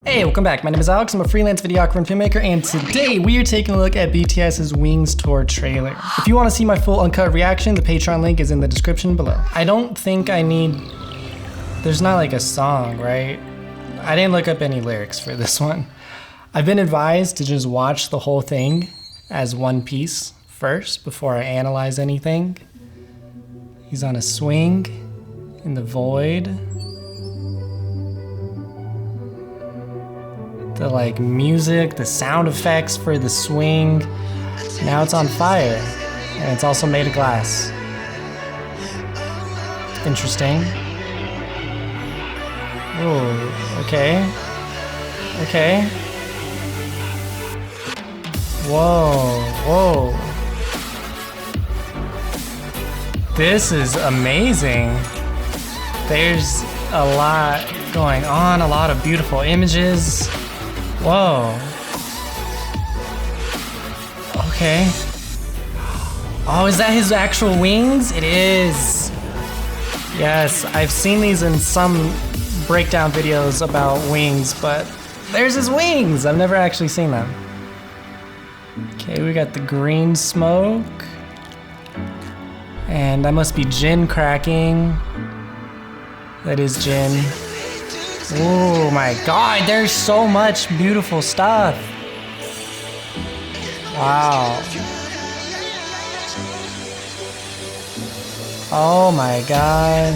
Hey, welcome back. My name is Alex. I'm a freelance videographer and filmmaker, and today we are taking a look at BTS's Wings tour trailer. If you want to see my full uncut reaction, the Patreon link is in the description below. I don't think I need... There's not like a song, right? I didn't look up any lyrics for this one. I've been advised to just watch the whole thing as one piece first before I analyze anything. He's on a swing in the void. The like music, the sound effects for the swing. Now it's on fire, and it's also made of glass. Interesting. Oh, okay. Okay. Whoa, whoa. This is amazing. There's a lot going on, a lot of beautiful images. Whoa. Okay. Oh, is that his actual wings? It is. Yes, I've seen these in some breakdown videos about wings, but there's his wings. I've never actually seen them. Okay, we got the green smoke. And that must be gin cracking. That is gin. Oh my god, there's so much beautiful stuff. Wow. Oh my god.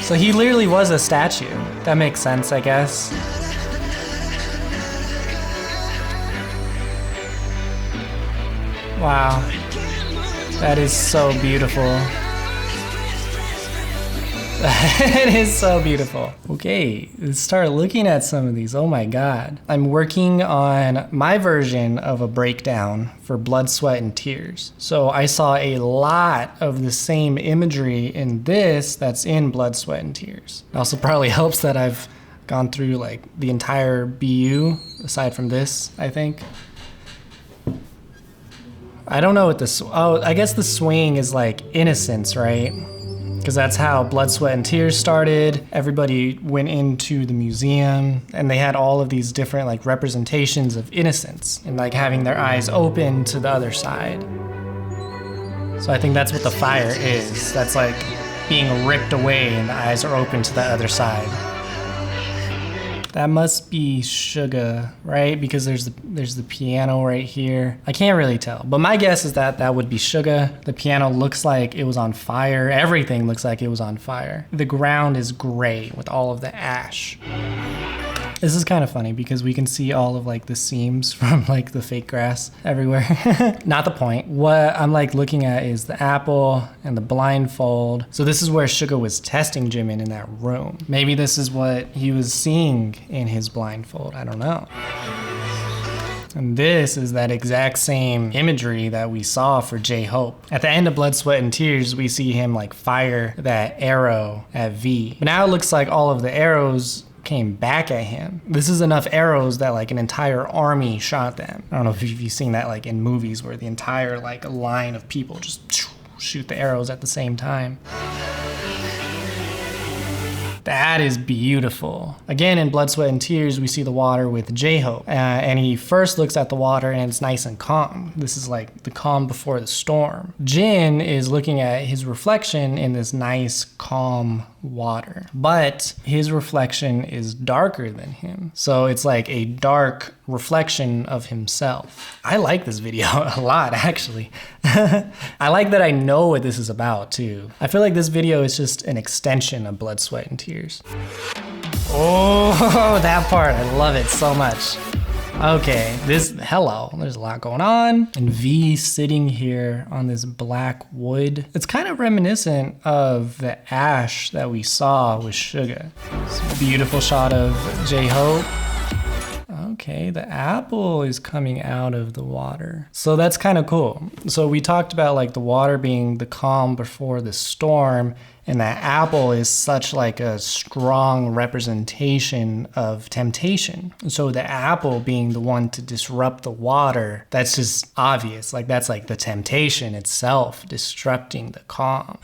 So he literally was a statue. That makes sense, I guess. Wow. That is so beautiful. It is so beautiful. Okay, let's start looking at some of these. Oh my god. I'm working on my version of a breakdown for Blood, Sweat, and Tears. So I saw a lot of the same imagery in this that's in Blood, Sweat, and Tears. It also probably helps that I've gone through like the entire BU, aside from this, I think. I don't know what this, oh, I guess the swing is like innocence, right? Because that's how Blood, Sweat, and Tears started. Everybody went into the museum and they had all of these different like representations of innocence and like having their eyes open to the other side. So I think that's what the fire is. That's like being ripped away and the eyes are open to the other side. That must be Suga, right? Because there's the piano right here. I can't really tell, but my guess is that that would be Suga. The piano looks like it was on fire. Everything looks like it was on fire. The ground is gray with all of the ash. This is kind of funny because we can see all of like the seams from like the fake grass everywhere. Not the point. What I'm like looking at is the apple and the blindfold. So this is where Suga was testing Jimin in that room. Maybe this is what he was seeing in his blindfold. I don't know. And this is that exact same imagery that we saw for J-Hope. At the end of Blood, Sweat, and Tears, we see him like fire that arrow at V. But now it looks like all of the arrows came back at him. This is enough arrows that like an entire army shot them. I don't know if you've seen that like in movies where the entire like line of people just shoot the arrows at the same time. That is beautiful. Again, in Blood, Sweat, and Tears, we see the water with J-Hope. And he first looks at the water and it's nice and calm. This is like the calm before the storm. Jin is looking at his reflection in this nice, calm water. But his reflection is darker than him. So it's like a dark reflection of himself. I like this video a lot, actually. I like that I know what this is about, too. I feel like this video is just an extension of Blood, Sweat, and Tears. Oh, that part, I love it so much. Okay, hello, there's a lot going on. And V sitting here on this black wood. It's kind of reminiscent of the ash that we saw with Suga. It's a beautiful shot of J-Hope. Okay, the apple is coming out of the water. So that's kind of cool. So we talked about like the water being the calm before the storm, and that apple is such like a strong representation of temptation. So the apple being the one to disrupt the water, that's just obvious. Like that's like the temptation itself disrupting the calm.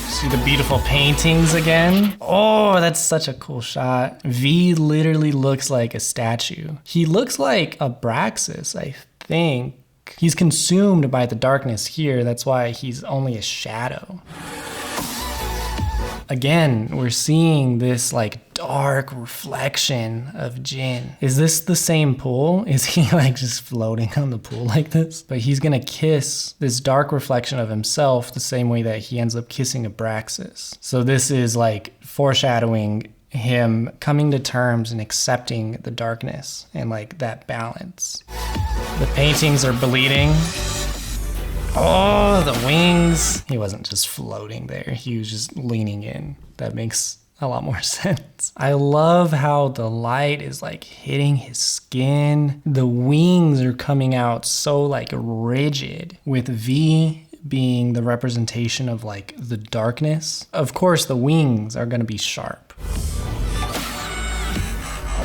See the beautiful paintings again. Oh, that's such a cool shot. V literally looks like a statue. He looks like Abraxas, I think. He's consumed by the darkness here. That's why he's only a shadow. Again, we're seeing this like dark reflection of Jin. Is this the same pool? Is he like just floating on the pool like this? But he's gonna kiss this dark reflection of himself the same way that he ends up kissing Abraxas. So this is like foreshadowing him coming to terms and accepting the darkness and like that balance. The paintings are bleeding. Oh, the wings. He wasn't just floating there. He was just leaning in. That makes a lot more sense. I love how the light is like hitting his skin. The wings are coming out so like rigid, with V being the representation of like the darkness. Of course, the wings are gonna be sharp.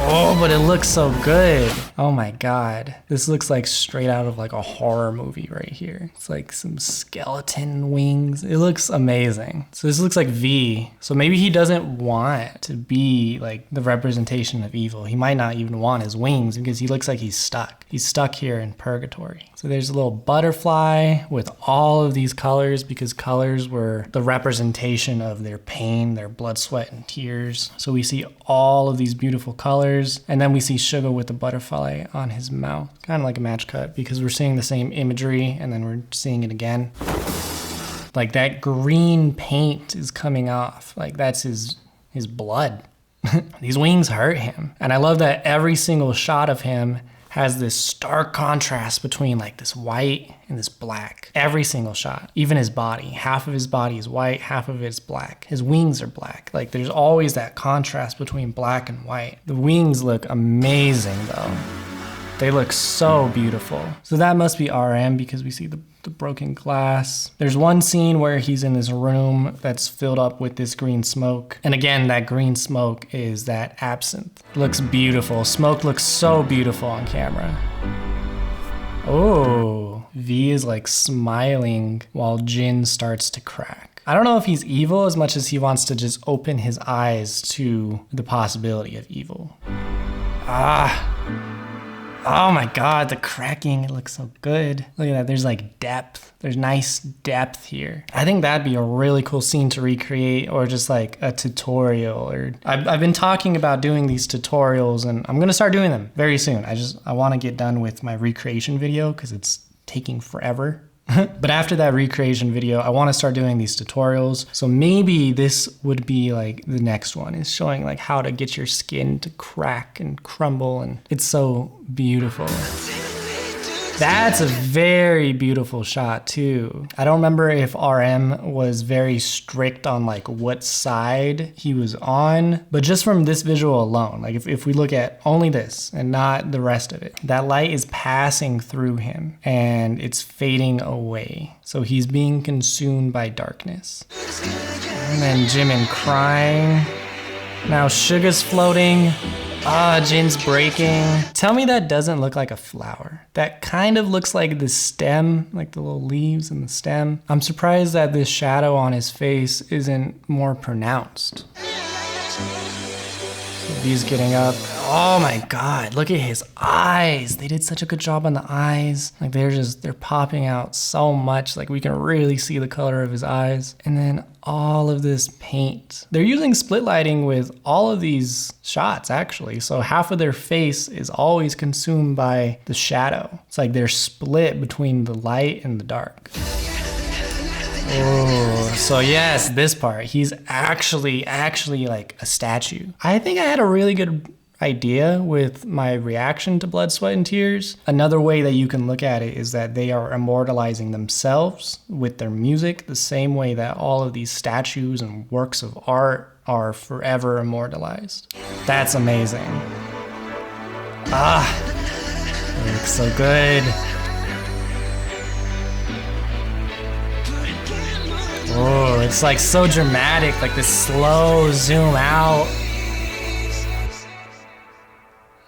Oh, but it looks so good. Oh my God. This looks like straight out of like a horror movie right here. It's like some skeleton wings. It looks amazing. So this looks like V. So maybe he doesn't want to be like the representation of evil. He might not even want his wings because he looks like he's stuck. He's stuck here in purgatory. So there's a little butterfly with all of these colors because colors were the representation of their pain, their blood, sweat, and tears. So we see all of these beautiful colors. And then we see Suga with the butterfly on his mouth. Kind of like a match cut because we're seeing the same imagery and then we're seeing it again. Like that green paint is coming off. Like that's his blood. These wings hurt him. And I love that every single shot of him has this stark contrast between like this white and this black. Every single shot, even his body. Half of his body is white, half of it is black. His wings are black. Like there's always that contrast between black and white. The wings look amazing though. They look so beautiful. So that must be RM because we see the broken glass. There's one scene where he's in this room that's filled up with this green smoke. And again, that green smoke is that absinthe. Looks beautiful. Smoke looks so beautiful on camera. Oh, V is like smiling while Jin starts to crack. I don't know if he's evil as much as he wants to just open his eyes to the possibility of evil. Oh my God, the cracking, it looks so good. Look at that, there's like depth. There's nice depth here. I think that'd be a really cool scene to recreate or just like a tutorial. Or I've been talking about doing these tutorials and I'm gonna start doing them very soon. I wanna get done with my recreation video because it's taking forever. But after that recreation video, I want to start doing these tutorials. So maybe this would be like the next one, is showing like how to get your skin to crack and crumble, and it's so beautiful. That's a very beautiful shot too. I don't remember if RM was very strict on like what side he was on, but just from this visual alone, like if we look at only this and not the rest of it, that light is passing through him and it's fading away. So he's being consumed by darkness. And then Jimin crying. Now Suga's floating. Jin's breaking. Tell me that doesn't look like a flower. That kind of looks like the stem, like the little leaves in the stem. I'm surprised that this shadow on his face isn't more pronounced. V's getting up. Oh my God, look at his eyes. They did such a good job on the eyes. Like they're popping out so much. Like we can really see the color of his eyes. And then all of this paint. They're using split lighting with all of these shots actually. So half of their face is always consumed by the shadow. It's like they're split between the light and the dark. Oh, so yes, this part, he's actually like a statue. I think I had a really good idea with my reaction to Blood, Sweat, and Tears. Another way that you can look at it is that they are immortalizing themselves with their music, the same way that all of these statues and works of art are forever immortalized. That's amazing. It looks so good. Oh, it's like so dramatic, like this slow zoom out.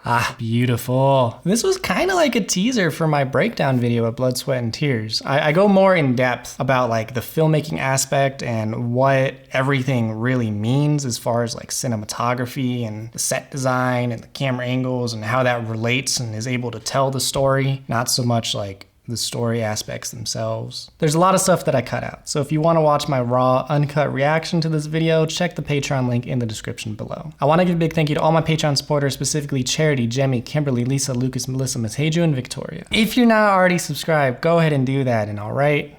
Ah, beautiful. This was kind of like a teaser for my breakdown video of Blood, Sweat, and Tears. I go more in depth about like the filmmaking aspect and what everything really means as far as like cinematography and the set design and the camera angles and how that relates and is able to tell the story. Not so much like the story aspects themselves. There's a lot of stuff that I cut out. So if you want to watch my raw, uncut reaction to this video, check the Patreon link in the description below. I want to give a big thank you to all my Patreon supporters, specifically Charity, Jemmy, Kimberly, Lisa, Lucas, Melissa, Miss Heju, and Victoria. If you're not already subscribed, go ahead and do that. And all right.